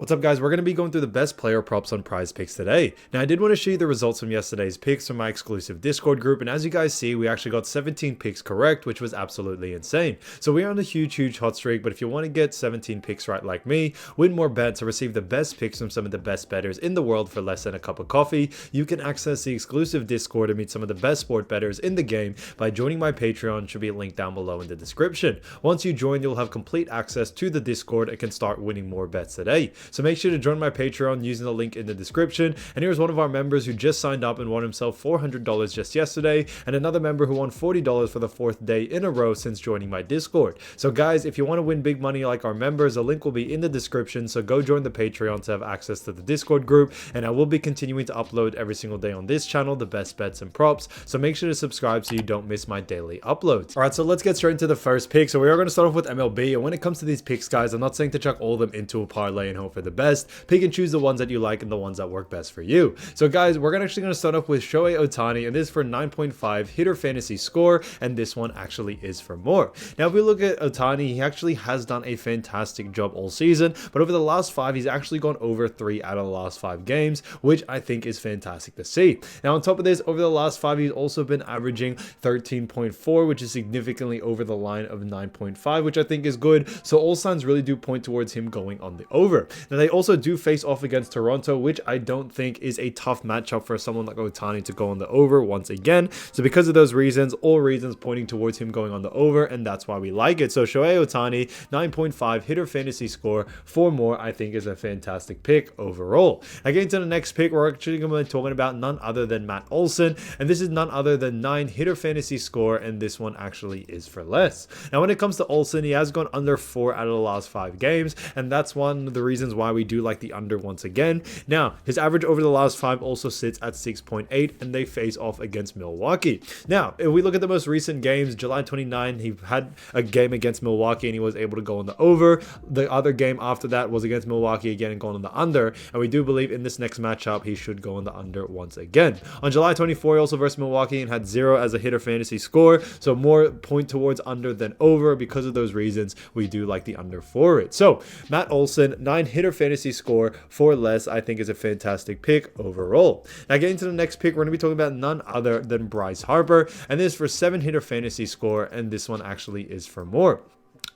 What's up, guys? We're going to be going through the best player props on PrizePicks today. Now, I did want to show you the results from yesterday's picks from my exclusive Discord group, and as you guys see, we actually got 17 picks correct, which was absolutely insane. So we're on a huge hot streak, but if you want to get 17 picks right like me, win more bets, or receive the best picks from some of the best bettors in the world for less than a cup of coffee, you can access the exclusive Discord and meet some of the best sport bettors in the game by joining my Patreon. Should be a link down below in the description. Once you join, you'll have complete access to the Discord and can start winning more bets today. So make sure to join my Patreon using the link in the description. And here's one of our members who just signed up and won himself $400 just yesterday, and another member who won $40 for the 4th day in a row since joining my Discord. So guys, if you want to win big money like our members, the link will be in the description, so go join the Patreon to have access to the Discord group, and I will be continuing to upload every single day on this channel the best bets and props, so make sure to subscribe so you don't miss my daily uploads. Alright, so let's get straight into the first pick. So we are going to start off with MLB, and when it comes to these picks, guys, I'm not saying to chuck all of them into a parlay and hope for the best. Pick and choose the ones that you like and the ones that work best for you. So guys, we're actually going to start off with Shohei Ohtani, and this is for 9.5 hitter fantasy score, and this one actually is for more. Now if we look at Ohtani, he actually has done a fantastic job all season, but over the last 5 he's actually gone over 3 out of the last 5 games, which I think is fantastic to see. Now on top of this, over the last 5 he's also been averaging 13.4, which is significantly over the line of 9.5, which I think is good. So all signs really do point towards him going on the over. Now they also do face off against Toronto, which I don't think is a tough matchup for someone like Ohtani to go on the over once again. So because of those reasons, all reasons pointing towards him going on the over, and that's why we like it. So Shohei Ohtani, 9.5 hitter fantasy score for more, I think is a fantastic pick overall. Now getting to the next pick, we're actually going to be talking about none other than Matt Olson, and this is none other than 9 hitter fantasy score, and this one actually is for less. Now when it comes to Olson, he has gone under 4 out of the last 5 games, and that's one of the reasons why we do like the under once again. Now his average over the last 5 also sits at 6.8, and they face off against Milwaukee. Now if we look at the most recent games, July 29 he had a game against Milwaukee and he was able to go on the over. The other game after that was against Milwaukee again and going on the under, and we do believe in this next matchup he should go on the under once again. On July 24 he also versus Milwaukee and had 0 as a hitter fantasy score, so more point towards under than over. Because of those reasons, we do like the under for it. So Matt Olson, 9 hitter fantasy score for less, I think is a fantastic pick overall. Now getting to the next pick, we're going to be talking about none other than Bryce Harper, and this is for 7 hitter fantasy score, and this one actually is for more.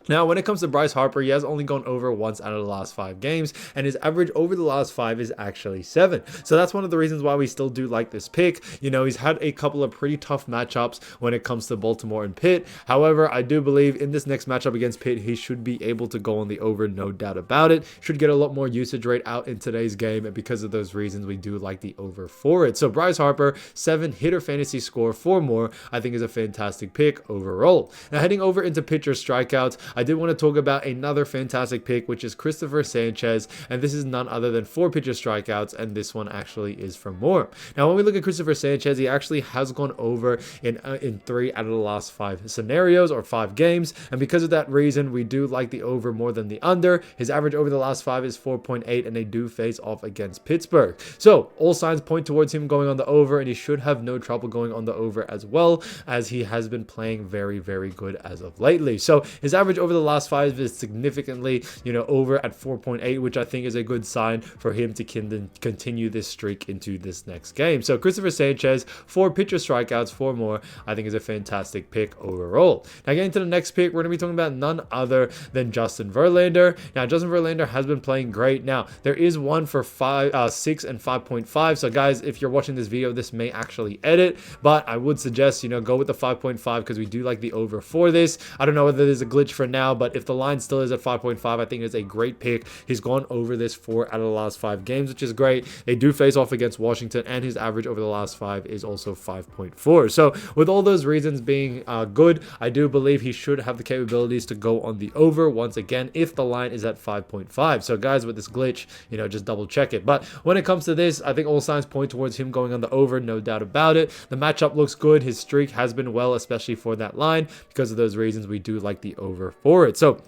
Now, when it comes to Bryce Harper, he has only gone over once out of the last 5 games, and his average over the last 5 is actually 7. So that's one of the reasons why we still do like this pick. You know, he's had a couple of pretty tough matchups when it comes to Baltimore and Pitt. However, I do believe in this next matchup against Pitt, he should be able to go on the over, no doubt about it. Should get a lot more usage rate out in today's game, and because of those reasons, we do like the over for it. So Bryce Harper, 7 hitter fantasy score for more, I think is a fantastic pick overall. Now heading over into pitcher strikeouts, I did want to talk about another fantastic pick, which is Christopher Sanchez, and this is none other than 4 pitcher strikeouts, and this one actually is for more. Now when we look at Christopher Sanchez, he actually has gone over in 3 out of the last 5 scenarios or 5 games, and because of that reason, we do like the over more than the under. His average over the last 5 is 4.8, and they do face off against Pittsburgh. So all signs point towards him going on the over, and he should have no trouble going on the over as well, as he has been playing very good as of lately. So his average over the last 5 is significantly, over at 4.8, which I think is a good sign for him to continue this streak into this next game. So Christopher Sanchez, 4 pitcher strikeouts, 4 more, I think is a fantastic pick overall. Now getting to the next pick, we're going to be talking about none other than Justin Verlander. Now Justin Verlander has been playing great. Now there is one for 6 and 5.5. So guys, if you're watching this video, this may actually edit, but I would suggest, go with the 5.5 because we do like the over for this. I don't know whether there's a glitch for now, but if the line still is at 5.5, I think it's a great pick. He's gone over this 4 out of the last 5 games, which is great. They do face off against Washington, and his average over the last 5 is also 5.4. So with all those reasons being good, I do believe he should have the capabilities to go on the over once again if the line is at 5.5. So guys, with this glitch, just double check it. But when it comes to this, I think all signs point towards him going on the over, no doubt about it. The matchup looks good. His streak has been well, especially for that line. Because of those reasons, we do like the over for it. So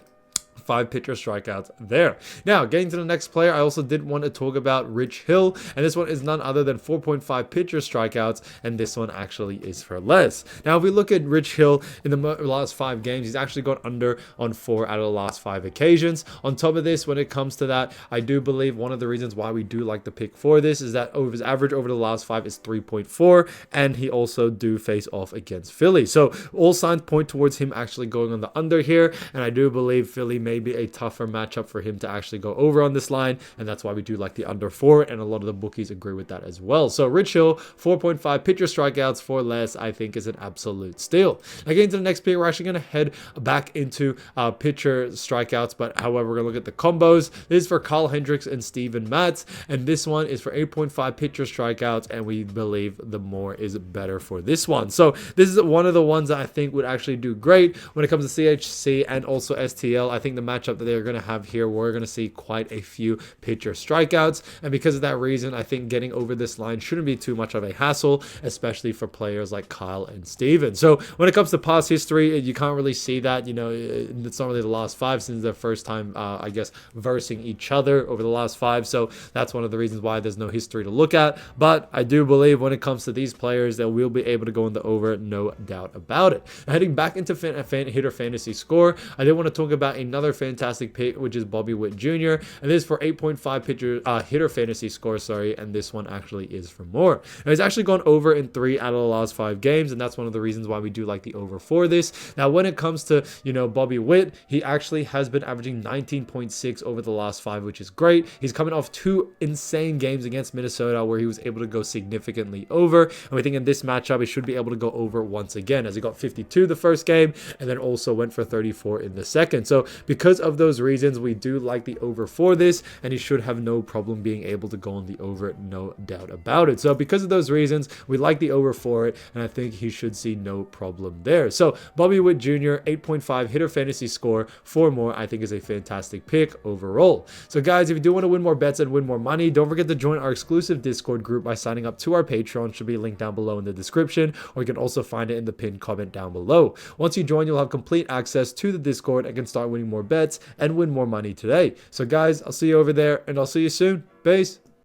5 pitcher strikeouts there. Now, getting to the next player, I also did want to talk about Rich Hill, and this one is none other than 4.5 pitcher strikeouts, and this one actually is for less. Now, if we look at Rich Hill in the last 5 games, he's actually got under on 4 out of the last 5 occasions. On top of this, when it comes to that, I do believe one of the reasons why we do like the pick for this is that his average over the last 5 is 3.4, and he also do face off against Philly. So all signs point towards him actually going on the under here, and I do believe Philly may be a tougher matchup for him to actually go over on this line, and that's why we do like the under 4, and a lot of the bookies agree with that as well. So Rich Hill, 4.5 pitcher strikeouts for less, I think is an absolute steal. Now, getting to the next pick, we're actually going to head back into pitcher strikeouts, but however, we're going to look at the combos. This is for Kyle Hendricks and Steven Matz, and this one is for 8.5 pitcher strikeouts, and we believe the more is better for this one. So this is one of the ones that I think would actually do great when it comes to CHC and also STL. I think the matchup that they're going to have here, we're going to see quite a few pitcher strikeouts, and because of that reason, I think getting over this line shouldn't be too much of a hassle, especially for players like Kyle and Steven. So when it comes to past history, you can't really see that. You know, it's not really the last 5 since their first time, I guess, versing each other over the last 5. So that's one of the reasons why there's no history to look at. But I do believe when it comes to these players, that we'll be able to go in the over, no doubt about it. Now, heading back into hitter fantasy score, I did want to talk about another fantastic pick, which is Bobby Witt Jr. And this is for 8.5 hitter fantasy score, and this one actually is for more. Now, he's actually gone over in 3 out of the last 5 games, and that's one of the reasons why we do like the over for this. Now, when it comes to, Bobby Witt, he actually has been averaging 19.6 over the last 5, which is great. He's coming off 2 insane games against Minnesota where he was able to go significantly over, and we think in this matchup he should be able to go over once again, as he got 52 the first game and then also went for 34 in the second. So because of those reasons, we do like the over for this, and he should have no problem being able to go on the over, no doubt about it. So because of those reasons, we like the over for it, and I think he should see no problem there. So Bobby Witt Jr., 8.5 hitter fantasy score for more, I think is a fantastic pick overall. So guys, if you do want to win more bets and win more money, don't forget to join our exclusive Discord group by signing up to our Patreon. Should be linked down below in the description, or you can also find it in the pinned comment down below. Once you join, you'll have complete access to the Discord and can start winning more bets and win more money today. So guys, I'll see you over there, and I'll see you soon. Peace.